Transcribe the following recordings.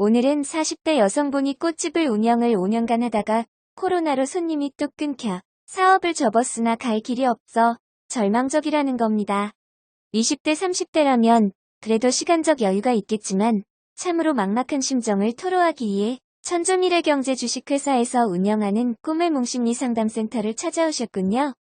오늘은 40대 여성분이 꽃집을 운영을 5년간 하다가 코로나로 손님이 뚝 끊겨 사업을 접었으나 갈 길이 없어 절망적이라는 겁니다. 20대 30대라면 그래도 시간적 여유가 있겠지만 참으로 막막한 심정을 토로하기 위해 천조미래경제 주식회사에서 운영하는 꿈의 몽심리 상담센터를 찾아오셨군요.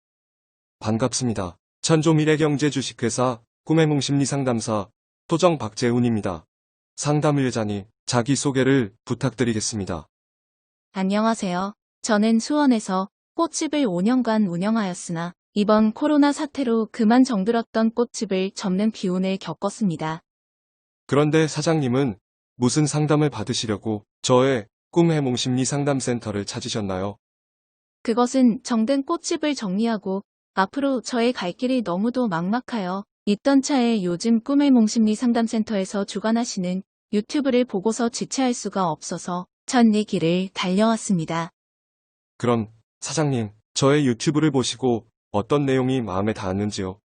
반갑습니다. 천조미래경제 주식회사 꿈의 몽심리 상담사 토정 박재훈입니다. 상담 의뢰자님, 자기소개를 부탁드리겠습니다. 안녕하세요. 저는 수원에서 꽃집을 5년간 운영하였으나 이번 코로나 사태로 그만 정들었던 꽃집을 접는 기운을 겪었습니다. 그런데 사장님은 무슨 상담을 받으시려고 저의 꿈의 몽심리 상담센터를 찾으셨나요? 그것은 정든 꽃집을 정리하고 앞으로 저의 갈 길이 너무도 막막하여 있던 차에 요즘 꿈의 몽심리 상담센터에서 주관하시는 유튜브를 보고서 지체할 수가 없어서 전 이 길을 달려왔습니다. 그럼 사장님, 저의 유튜브를 보시고 어떤 내용이 마음에 닿았는지요?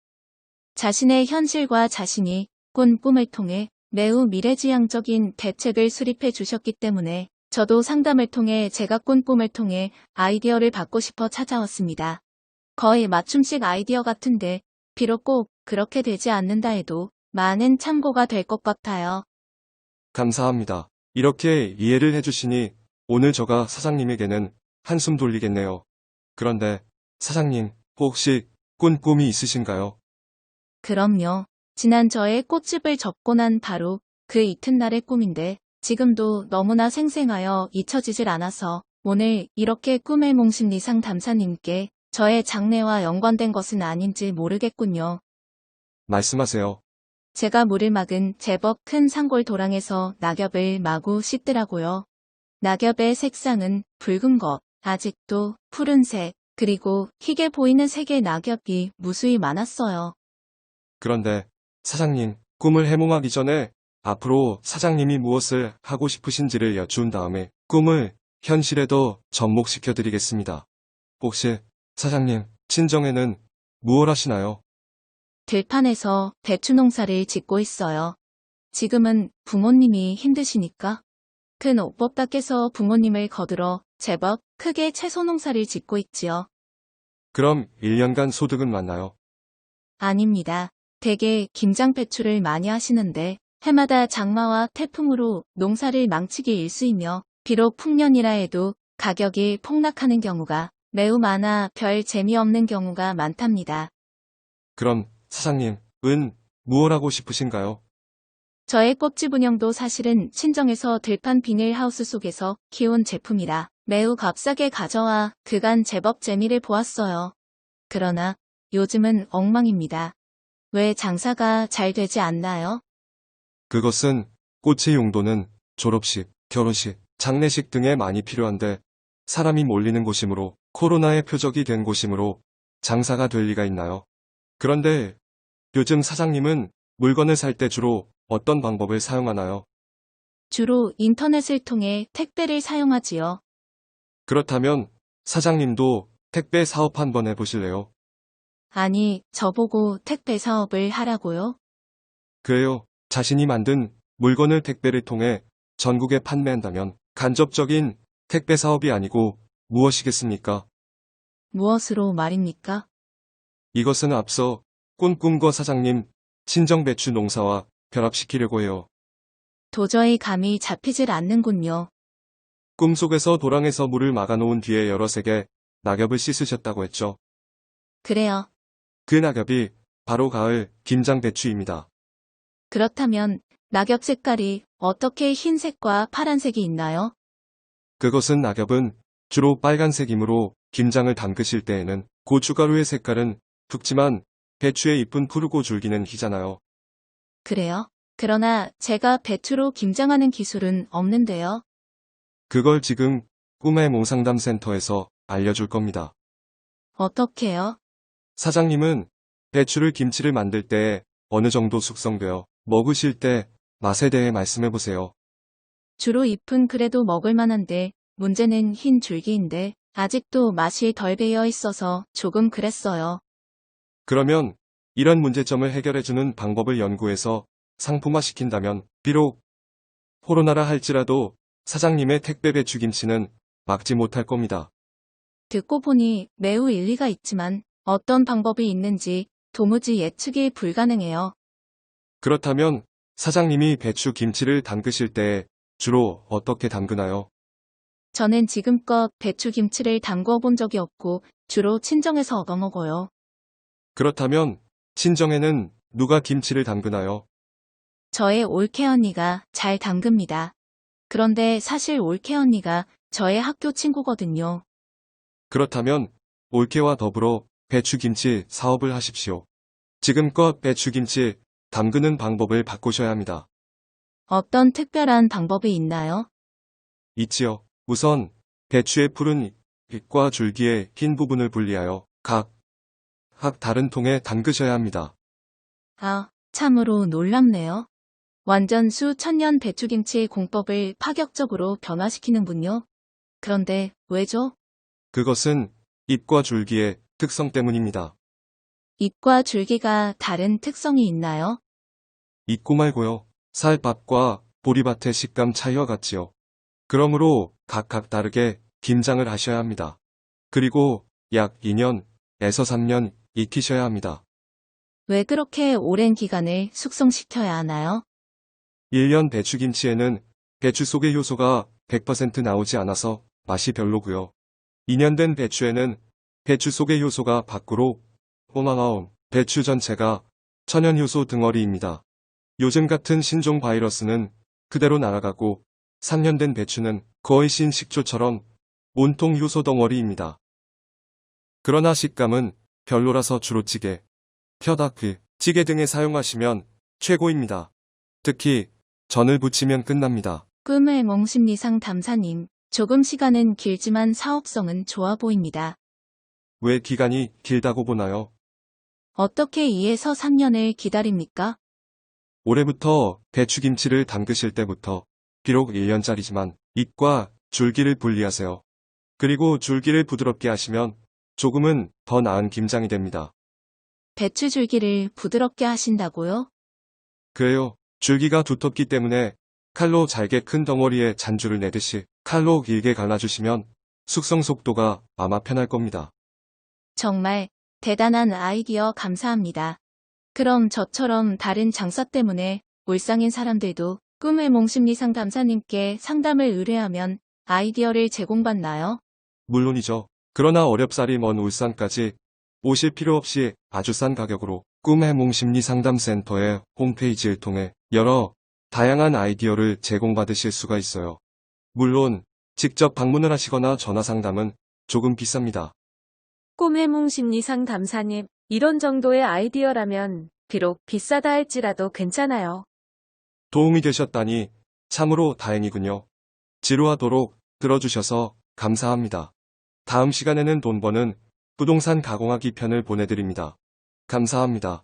자신의 현실과 자신이 꾼 꿈을 통해 매우 미래지향적인 대책을 수립해 주셨기 때문에 저도 상담을 통해 제가 꾼 꿈을 통해 아이디어를 받고 싶어 찾아왔습니다. 거의 맞춤식 아이디어 같은데 비록 꼭 그렇게 되지 않는다 해도 많은 참고가 될 것 같아요. 감사합니다. 이렇게 이해를 해주시니 오늘 저가 사장님에게는 한숨 돌리겠네요. 그런데 사장님, 혹시 꾼 꿈이 있으신가요? 그럼요. 지난 저의 꽃집을 접고 난 바로 그 이튿날의 꿈인데 지금도 너무나 생생하여 잊혀지질 않아서 오늘 이렇게 꿈의 몽심리 상담사님께 저의 장래와 연관된 것은 아닌지 모르겠군요. 말씀하세요. 제가 물을 막은 제법 큰 산골 도랑에서 낙엽을 마구 씻더라고요. 낙엽의 색상은 붉은 것, 아직도 푸른색, 그리고 희게 보이는 색의 낙엽이 무수히 많았어요. 그런데 사장님, 꿈을 해몽하기 전에 앞으로 사장님이 무엇을 하고 싶으신지를 여쭈은 다음에 꿈을 현실에 더 접목시켜 드리겠습니다. 혹시 사장님, 친정에는 무엇 하시나요? 들판에서 배추 농사를 짓고 있어요. 지금은 부모님이 힘드시니까 큰 옥법답게서 부모님을 거들어 제법 크게 채소 농사를 짓고 있지요. 그럼 1년간 소득은 많나요? 아닙니다. 대개 김장 배추를 많이 하시는데 해마다 장마와 태풍으로 농사를 망치기 일쑤이며 비록 풍년이라 해도 가격이 폭락하는 경우가 매우 많아 별 재미없는 경우가 많답니다. 그럼 사장님, 은 무엇 하고 싶으신가요? 저의 꽃집 운영도 사실은 친정에서 들판 비닐하우스 속에서 키운 제품이라 매우 값싸게 가져와 그간 제법 재미를 보았어요. 그러나 요즘은 엉망입니다. 왜 장사가 잘 되지 않나요? 그것은 꽃의 용도는 졸업식, 결혼식, 장례식 등에 많이 필요한데 사람이 몰리는 곳이므로 코로나의 표적이 된 곳이므로 장사가 될 리가 있나요? 그런데 요즘 사장님은 물건을 살 때 주로 어떤 방법을 사용하나요? 주로 인터넷을 통해 택배를 사용하지요. 그렇다면 사장님도 택배 사업 한번 해보실래요? 아니, 저보고 택배 사업을 하라고요? 그래요. 자신이 만든 물건을 택배를 통해 전국에 판매한다면 간접적인 택배 사업이 아니고 무엇이겠습니까? 무엇으로 말입니까? 이것은 앞서 꿈꿈과 사장님 친정 배추 농사와 결합시키려고 해요. 도저히 감이 잡히질 않는군요. 꿈속에서 도랑에서 물을 막아놓은 뒤에 여러 색의 낙엽을 씻으셨다고 했죠. 그래요. 그 낙엽이 바로 가을 김장 배추입니다. 그렇다면 낙엽 색깔이 어떻게 흰색과 파란색이 있나요? 그것은 낙엽은 주로 빨간색이므로 김장을 담그실 때에는 고춧가루의 색깔은 붉지만 배추의 잎은 푸르고 줄기는 희잖아요. 그래요? 그러나 제가 배추로 김장하는 기술은 없는데요. 그걸 지금 꿈의 몽상담센터에서 알려줄 겁니다. 어떻게요? 사장님은 배추를 김치를 만들 때 어느 정도 숙성되어 먹으실 때 맛에 대해 말씀해 보세요. 주로 잎은 그래도 먹을 만한데 문제는 흰 줄기인데 아직도 맛이 덜 배어 있어서 조금 그랬어요. 그러면 이런 문제점을 해결해주는 방법을 연구해서 상품화시킨다면 비록 코로나라 할지라도 사장님의 택배 배추 김치는 막지 못할 겁니다. 듣고 보니 매우 일리가 있지만 어떤 방법이 있는지 도무지 예측이 불가능해요. 그렇다면 사장님이 배추 김치를 담그실 때 주로 어떻게 담그나요? 저는 지금껏 배추김치를 담궈 본 적이 없고 주로 친정에서 얻어먹어요. 그렇다면 친정에는 누가 김치를 담그나요? 저의 올케 언니가 잘 담급니다. 그런데 사실 올케 언니가 저의 학교 친구거든요. 그렇다면 올케와 더불어 배추김치 사업을 하십시오. 지금껏 배추김치 담그는 방법을 바꾸셔야 합니다. 어떤 특별한 방법이 있나요? 있지요. 우선 배추의 푸른 잎과 줄기의 흰 부분을 분리하여 각 다른 통에 담그셔야 합니다. 아, 참으로 놀랍네요. 완전 수천년 배추김치의 공법을 파격적으로 변화시키는군요. 그런데 왜죠? 그것은 잎과 줄기의 특성 때문입니다. 잎과 줄기가 다른 특성이 있나요? 있고 말고요. 쌀밥과 보리밭의 식감 차이와 같지요. 그러므로 각각 다르게 김장을 하셔야 합니다. 그리고 약 2년에서 3년 익히셔야 합니다. 왜 그렇게 오랜 기간을 숙성시켜야 하나요? 1년 배추김치에는 배추 속의 효소가 100% 나오지 않아서 맛이 별로고요. 2년 된 배추에는 배추 속의 효소가 밖으로 뿜어나온 배추 전체가 천연 효소 덩어리입니다. 요즘 같은 신종 바이러스는 그대로 날아가고 3년 된 배추는 거의 신식초처럼 온통 효소 덩어리입니다. 그러나 식감은 별로라서 주로 찌개, 펴다크, 찌개 등에 사용하시면 최고입니다. 특히 전을 부치면 끝납니다. 꿈의 몽심리상 담사님, 조금 시간은 길지만 사업성은 좋아 보입니다. 왜 기간이 길다고 보나요? 어떻게 2에서 3년을 기다립니까? 올해부터 배추김치를 담그실 때부터 비록 1년짜리지만 잎과 줄기를 분리하세요. 그리고 줄기를 부드럽게 하시면 조금은 더 나은 김장이 됩니다. 배추 줄기를 부드럽게 하신다고요? 그래요. 줄기가 두텁기 때문에 칼로 잘게 큰 덩어리에 잔줄을 내듯이 칼로 길게 갈라주시면 숙성 속도가 아마 편할 겁니다. 정말 대단한 아이디어 감사합니다. 그럼 저처럼 다른 장사 때문에 울상인 사람들도 꿈의 몽심리상 담사님께 상담을 의뢰하면 아이디어를 제공받나요? 물론이죠. 그러나 어렵사리 먼 울산까지 오실 필요 없이 아주 싼 가격으로 꿈의 몽심리 상담센터의 홈페이지를 통해 여러 다양한 아이디어를 제공받으실 수가 있어요. 물론 직접 방문을 하시거나 전화 상담은 조금 비쌉니다. 꿈해몽 심리상 담사님, 이런 정도의 아이디어라면 비록 비싸다 할지라도 괜찮아요. 도움이 되셨다니 참으로 다행이군요. 지루하도록 들어주셔서 감사합니다. 다음 시간에는 돈 버는 부동산 가공하기 편을 보내드립니다. 감사합니다.